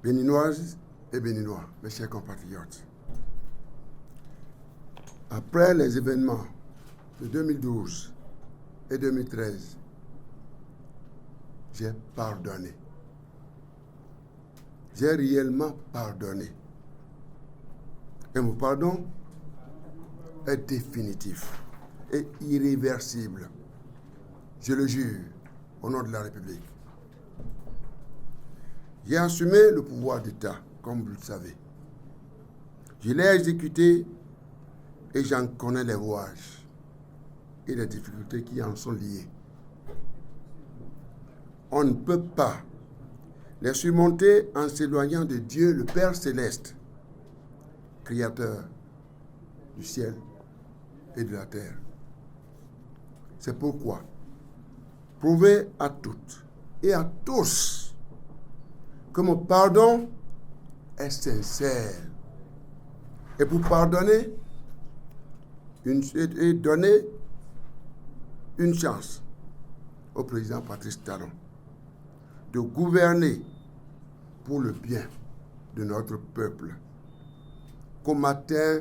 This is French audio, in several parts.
Béninoises et Béninois, mes chers compatriotes, après les événements de 2012 et 2013, j'ai pardonné. J'ai réellement pardonné. Et mon pardon est définitif et irréversible. Je le jure, au nom de la République. J'ai assumé le pouvoir d'État, comme vous le savez. Je l'ai exécuté et j'en connais les rouages et les difficultés qui en sont liées. On ne peut pas les surmonter en s'éloignant de Dieu, le Père céleste, créateur du ciel et de la terre. C'est pourquoi, prouvez à toutes et à tous que mon pardon est sincère. Et pour pardonner et donner une chance au président Patrice Talon de gouverner pour le bien de notre peuple. Qu'au matin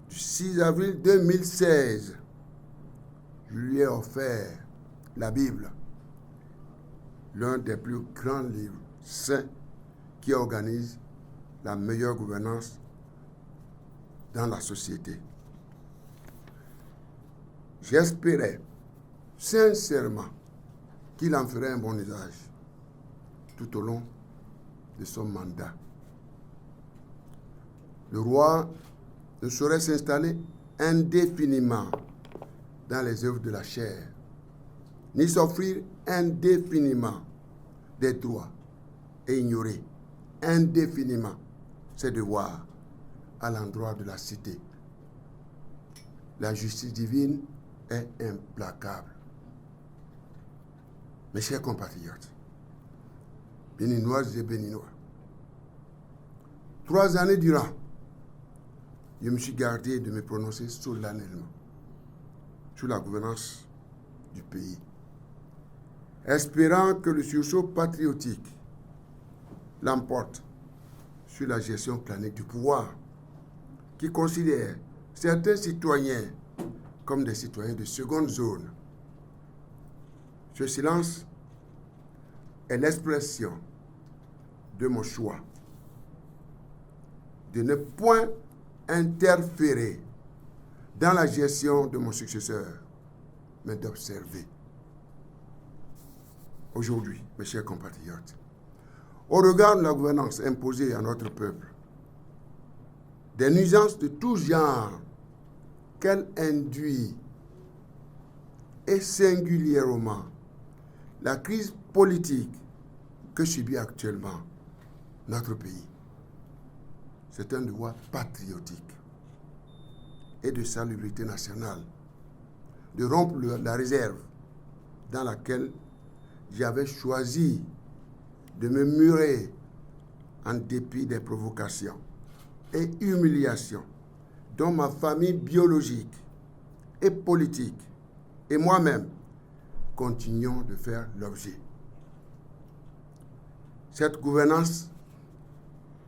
du 6 avril 2016, je lui ai offert la Bible, l'un des plus grands livres saints qui organise la meilleure gouvernance dans la société. J'espérais sincèrement qu'il en ferait un bon usage tout au long de son mandat. Le roi ne saurait s'installer indéfiniment dans les œuvres de la chair, ni s'offrir indéfiniment des droits et ignorer indéfiniment ses devoirs à l'endroit de la cité. La justice divine est implacable. Mes chers compatriotes, Béninoises et Béninois, 3 années durant, je me suis gardé de me prononcer solennellement sur la gouvernance du pays, espérant que le sursaut patriotique l'emporte sur la gestion planique du pouvoir, qui considère certains citoyens comme des citoyens de seconde zone. Ce silence est l'expression de mon choix de ne point interférer dans la gestion de mon successeur, mais d'observer. Aujourd'hui, mes chers compatriotes, au regard de la gouvernance imposée à notre peuple, des nuisances de tout genre qu'elle induit, et singulièrement la crise politique que subit actuellement notre pays, c'est un devoir patriotique et de salubrité nationale de rompre la réserve dans laquelle j'avais choisi de me murer en dépit des provocations et humiliations dont ma famille biologique et politique et moi-même continuons de faire l'objet. Cette gouvernance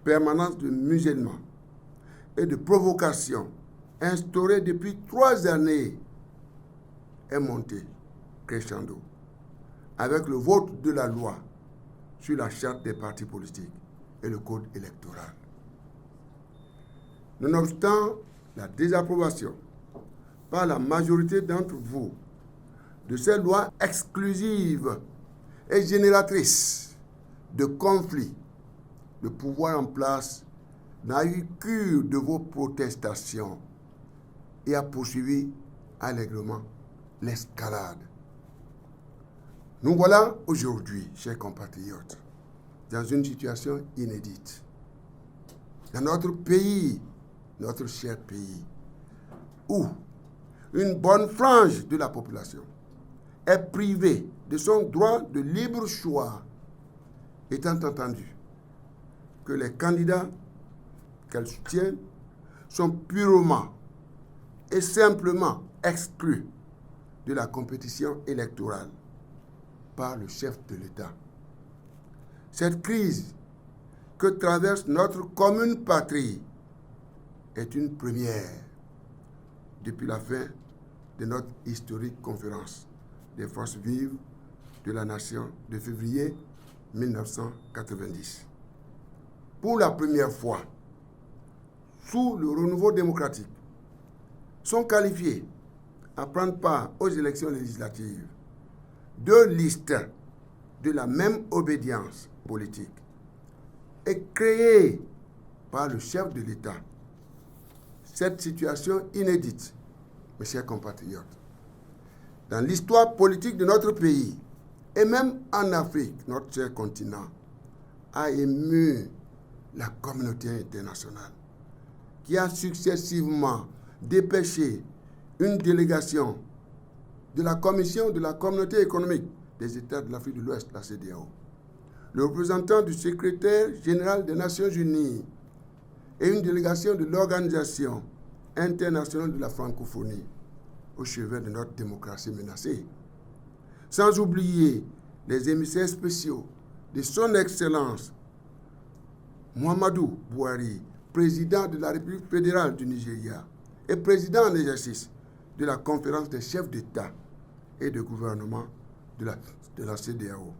permanente de musulmans et de provocation instaurée depuis 3 années est montée crescendo avec le vote de la loi sur la charte des partis politiques et le code électoral. Nonobstant la désapprobation par la majorité d'entre vous de ces lois exclusives et génératrices de conflits, le pouvoir en place n'a eu cure de vos protestations et a poursuivi allègrement l'escalade. Nous voilà aujourd'hui, chers compatriotes, dans une situation inédite. Dans notre pays, notre cher pays, où une bonne frange de la population est privée de son droit de libre choix, étant entendu que les candidats qu'elle soutient sont purement et simplement exclus de la compétition électorale par le chef de l'État. Cette crise que traverse notre commune patrie est une première depuis la fin de notre historique conférence des forces vives de la nation de février 1990. Pour la première fois, sous le renouveau démocratique, sont qualifiés à prendre part aux élections législatives deux listes de la même obédience politique et créées par le chef de l'État. Cette situation inédite, mes chers compatriotes, dans l'histoire politique de notre pays et même en Afrique, notre cher continent, a ému la communauté internationale qui a successivement dépêché une délégation de la Commission de la Communauté économique des États de l'Afrique de l'Ouest, la CEDEAO, le représentant du secrétaire général des Nations Unies et une délégation de l'Organisation internationale de la francophonie au chevet de notre démocratie menacée. Sans oublier les émissaires spéciaux de son Excellence Muhammadu Buhari, président de la République fédérale du Nigeria et président en exercice de la conférence des chefs d'État et de gouvernement de la CEDEAO.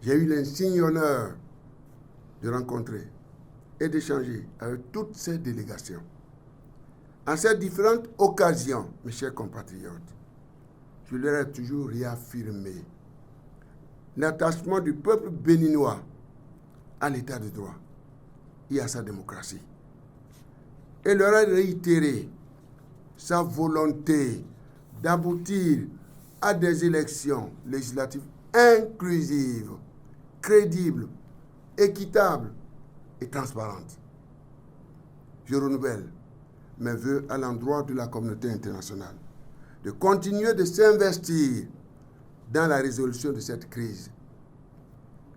J'ai eu l'insigne honneur de rencontrer et d'échanger avec toutes ces délégations. À ces différentes occasions, mes chers compatriotes, je leur ai toujours réaffirmé l'attachement du peuple béninois à l'état de droit et à sa démocratie. Et leur ai réitéré sa volonté d'aboutir à des élections législatives inclusives, crédibles, équitables et transparentes. Je renouvelle mes vœux à l'endroit de la communauté internationale de continuer de s'investir dans la résolution de cette crise.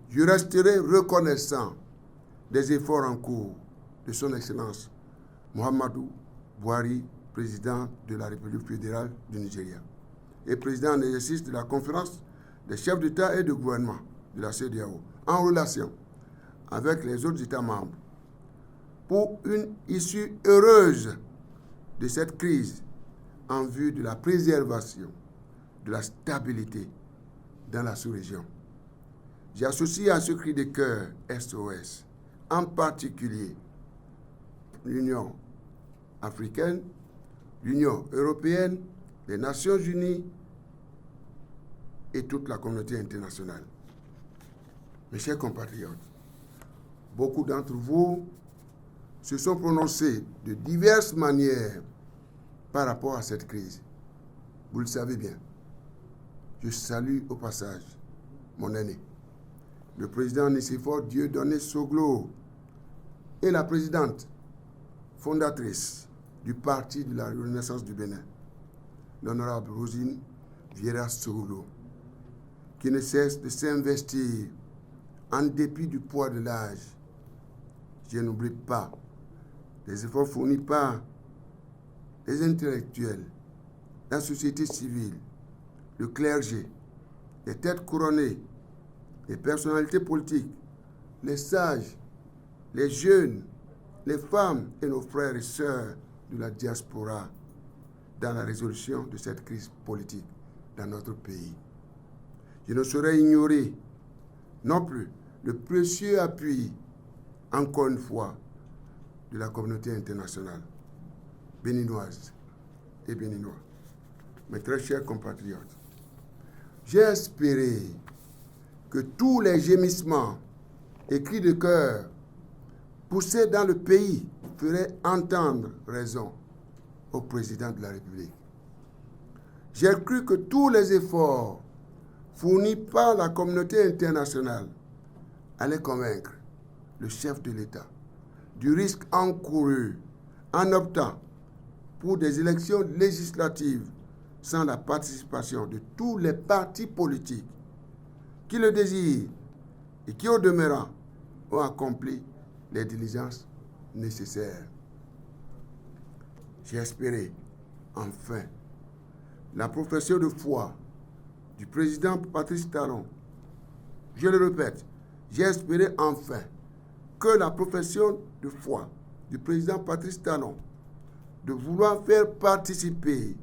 Je resterai reconnaissant des efforts en cours de son Excellence Muhammadu Buhari, président de la République fédérale du Nigeria et président en exercice de la conférence des chefs d'État et de gouvernement de la CEDEAO, en relation avec les autres États membres pour une issue heureuse de cette crise en vue de la préservation de la stabilité dans la sous-région. J'associe à ce cri de cœur SOS, en particulier l'Union africaine, l'Union européenne, les Nations unies et toute la communauté internationale. Mes chers compatriotes, beaucoup d'entre vous se sont prononcés de diverses manières par rapport à cette crise. Vous le savez bien. Je salue au passage mon aîné, le président Nicéphore Dieudonné Soglo et la présidente fondatrice du Parti de la Renaissance du Bénin, l'honorable Rosine Vieira Soglo, qui ne cesse de s'investir en dépit du poids de l'âge. Je n'oublie pas les efforts fournis par les intellectuels, la société civile, le clergé, les têtes couronnées, les personnalités politiques, les sages, les jeunes, les femmes et nos frères et sœurs de la diaspora dans la résolution de cette crise politique dans notre pays. Je ne saurais ignorer non plus le précieux appui, encore une fois, de la communauté internationale, béninoise et béninois. Mes très chers compatriotes, j'ai espéré que tous les gémissements et cris de cœur poussés dans le pays feraient entendre raison au président de la République. J'ai cru que tous les efforts fournis par la communauté internationale allaient convaincre le chef de l'État du risque encouru en optant pour des élections législatives sans la participation de tous les partis politiques qui le désirent et qui, au demeurant, ont accompli les diligences nécessaires. J'ai espéré, enfin, la profession de foi du président Patrice Talon. Je le répète, j'ai espéré enfin que la profession de foi du président Patrice Talon de vouloir faire participer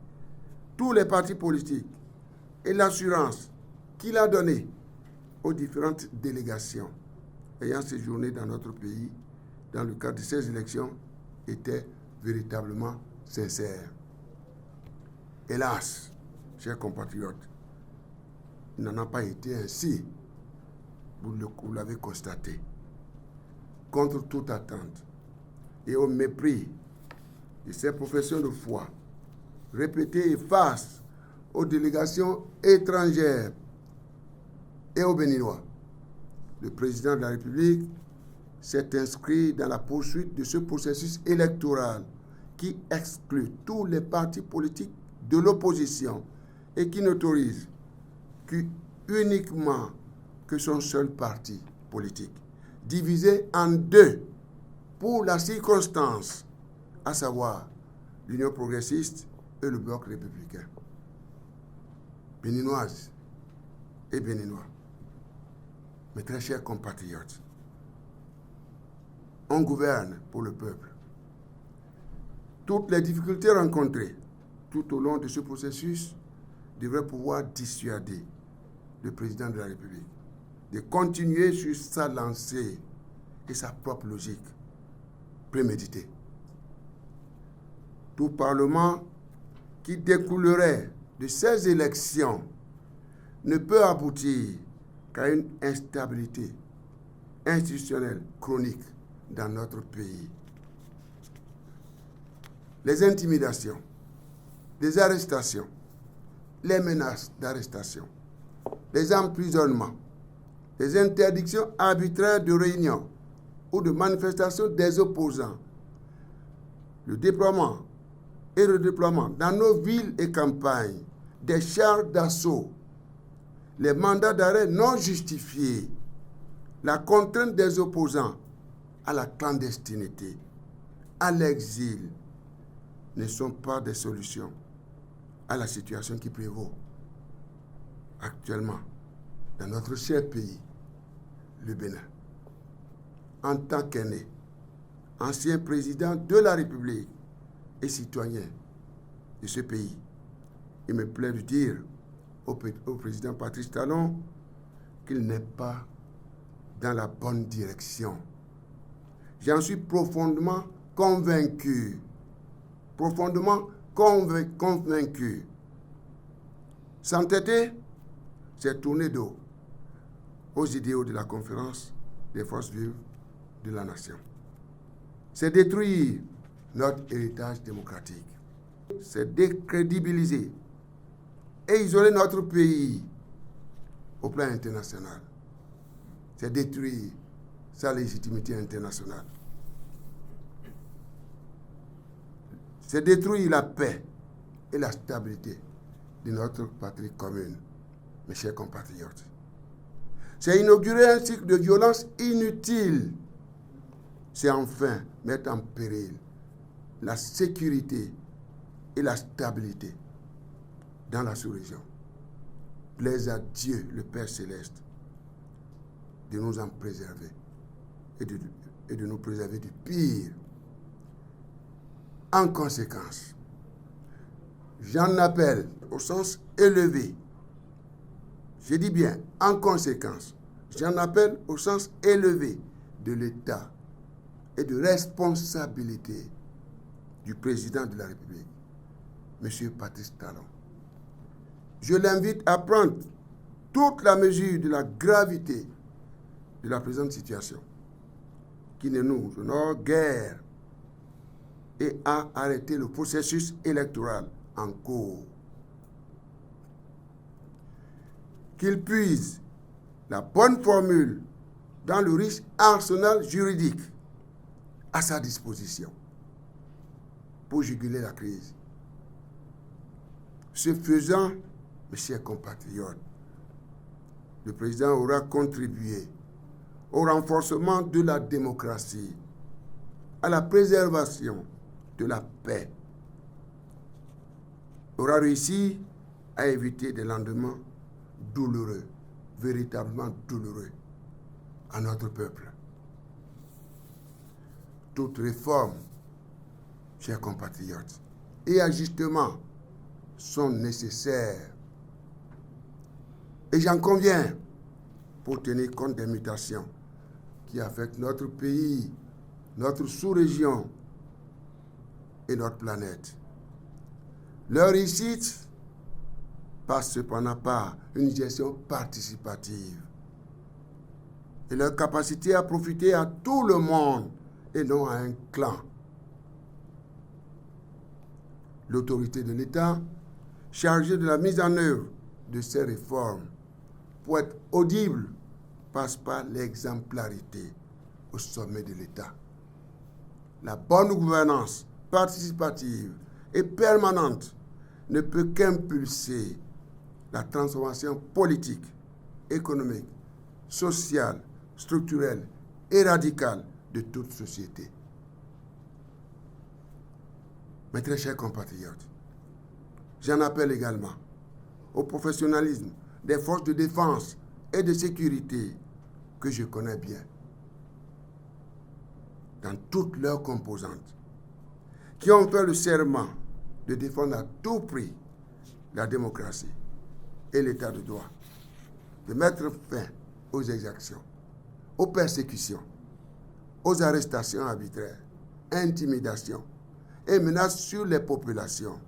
tous les partis politiques et l'assurance qu'il a donnée aux différentes délégations ayant séjourné dans notre pays dans le cadre de ces élections était véritablement sincère. Hélas, chers compatriotes, il n'en a pas été ainsi. Vous l'avez constaté. Contre toute attente et au mépris de ces professions de foi répétées et face aux délégations étrangères et aux Béninois, le président de la République s'est inscrit dans la poursuite de ce processus électoral qui exclut tous les partis politiques de l'opposition et qui n'autorise uniquement que son seul parti politique, divisé en deux pour la circonstance, à savoir l'Union progressiste et le Bloc républicain. Béninoises et Béninois, mes très chers compatriotes, on gouverne pour le peuple. Toutes les difficultés rencontrées tout au long de ce processus devraient pouvoir dissuader le président de la République de continuer sur sa lancée et sa propre logique préméditée. Tout parlement qui découlerait de ces élections ne peut aboutir qu'à une instabilité institutionnelle chronique dans notre pays. Les intimidations, les arrestations, les menaces d'arrestation, les emprisonnements, les interdictions arbitraires de réunion ou de manifestation des opposants, le déploiement et le redéploiement dans nos villes et campagnes des chars d'assaut, les mandats d'arrêt non justifiés, la contrainte des opposants à la clandestinité, à l'exil, ne sont pas des solutions à la situation qui prévaut actuellement dans notre cher pays, le Bénin. En tant qu'aîné, ancien président de la République et citoyen de ce pays, il me plaît de dire au président Patrice Talon qu'il n'est pas dans la bonne direction. J'en suis profondément convaincu. Profondément convaincu. S'entêter, c'est tourner dos aux idéaux de la conférence des forces vives de la nation. C'est détruire notre héritage démocratique. C'est décrédibiliser et isoler notre pays au plan international. C'est détruire sa légitimité internationale. C'est détruire la paix et la stabilité de notre patrie commune, mes chers compatriotes. C'est inaugurer un cycle de violence inutile. C'est enfin mettre en péril la sécurité et la stabilité dans la sous-région. Plaise à Dieu, le Père Céleste, de nous en préserver et de nous préserver du pire. En conséquence, j'en appelle au sens élevé. Je dis bien, en conséquence, j'en appelle au sens élevé de l'État et de responsabilité du président de la République, M. Patrice Talon. Je l'invite à prendre toute la mesure de la gravité de la présente situation, qui ne nous honore guère, et à arrêter le processus électoral en cours. Qu'il puise la bonne formule dans le riche arsenal juridique à sa disposition pour juguler la crise. Ce faisant, mes chers compatriotes, le président aura contribué au renforcement de la démocratie, à la préservation de la paix, aura réussi à éviter des lendemains douloureux, véritablement douloureux, à notre peuple. Toute réforme, chers compatriotes, et ajustements sont nécessaires. Et j'en conviens, pour tenir compte des mutations qui affectent notre pays, notre sous-région et notre planète. Leur réussite passe cependant par une gestion participative et leur capacité à profiter à tout le monde et non à un clan. L'autorité de l'État, chargée de la mise en œuvre de ces réformes, pour être audible, passe par l'exemplarité au sommet de l'État. La bonne gouvernance participative et permanente ne peut qu'impulser la transformation politique, économique, sociale, structurelle et radicale de toute société. Mes très chers compatriotes, j'en appelle également au professionnalisme des forces de défense et de sécurité que je connais bien, dans toutes leurs composantes, qui ont fait le serment de défendre à tout prix la démocratie et l'état de droit, de mettre fin aux exactions, aux persécutions, aux arrestations arbitraires, intimidations et menaces sur les populations.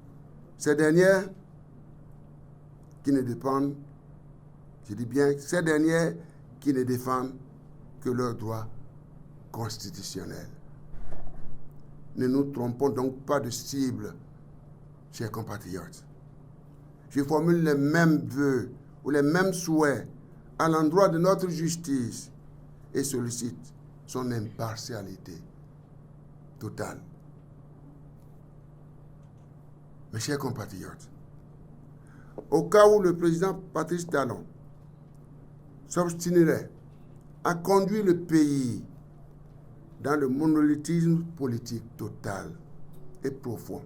Ces dernières qui ne dépendent, je dis bien, ces dernières qui ne défendent que leurs droits constitutionnels. Ne nous trompons donc pas de cible, chers compatriotes. Je formule les mêmes vœux ou les mêmes souhaits à l'endroit de notre justice et sollicite son impartialité totale. Mes chers compatriotes, au cas où le président Patrice Talon s'obstinerait à conduire le pays dans le monolithisme politique total et profond,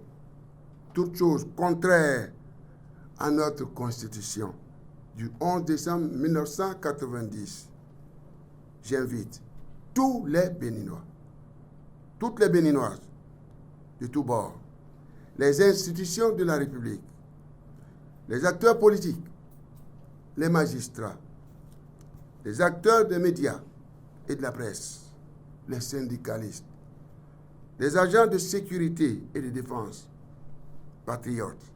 toute chose contraire à notre Constitution du 11 décembre 1990, j'invite tous les Béninois, toutes les Béninoises de tous bords, les institutions de la République, les acteurs politiques, les magistrats, les acteurs des médias et de la presse, les syndicalistes, les agents de sécurité et de défense, patriotes,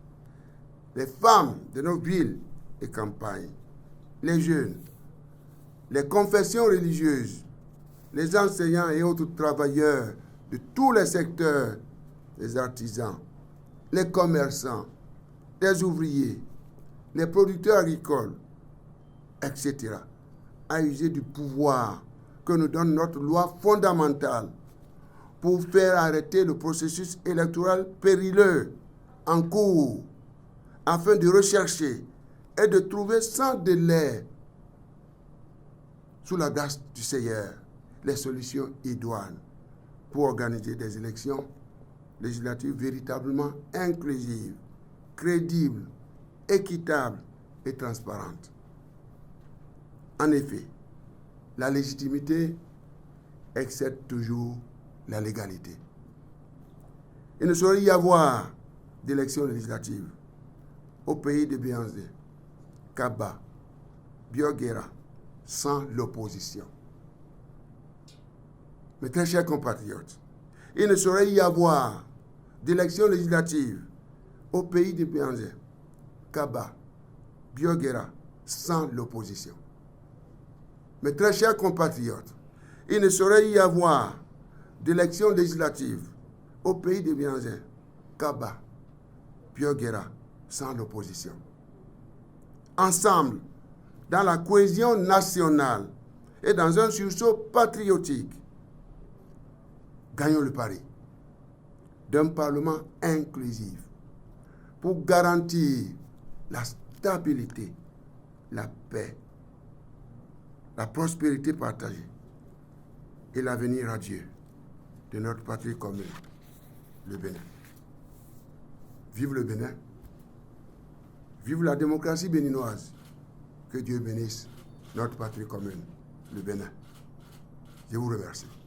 les femmes de nos villes et campagnes, les jeunes, les confessions religieuses, les enseignants et autres travailleurs de tous les secteurs, les artisans, les commerçants, les ouvriers, les producteurs agricoles, etc., à user du pouvoir que nous donne notre loi fondamentale pour faire arrêter le processus électoral périlleux en cours, afin de rechercher et de trouver sans délai, sous la grâce du Seigneur, les solutions idoines pour organiser des élections législatives véritablement inclusives, crédibles, équitables et transparentes. En effet, la légitimité excède toujours la légalité. Il ne saurait y avoir d'élections législatives au pays de Béanzé, Kaba, Bioguera, sans l'opposition. Mes très chers compatriotes, il ne saurait y avoir d'élections législatives au pays de Béanzé, Kaba, Bioguera, sans l'opposition. Mes très chers compatriotes, il ne saurait y avoir d'élections législatives au pays de Béanzé, Kaba, Bioguera, sans l'opposition. Ensemble, dans la cohésion nationale et dans un sursaut patriotique, gagnons le pari d'un Parlement inclusif pour garantir la stabilité, la paix, la prospérité partagée et l'avenir radieux de notre patrie commune, le Bénin. Vive le Bénin, vive la démocratie béninoise, que Dieu bénisse notre patrie commune, le Bénin. Je vous remercie.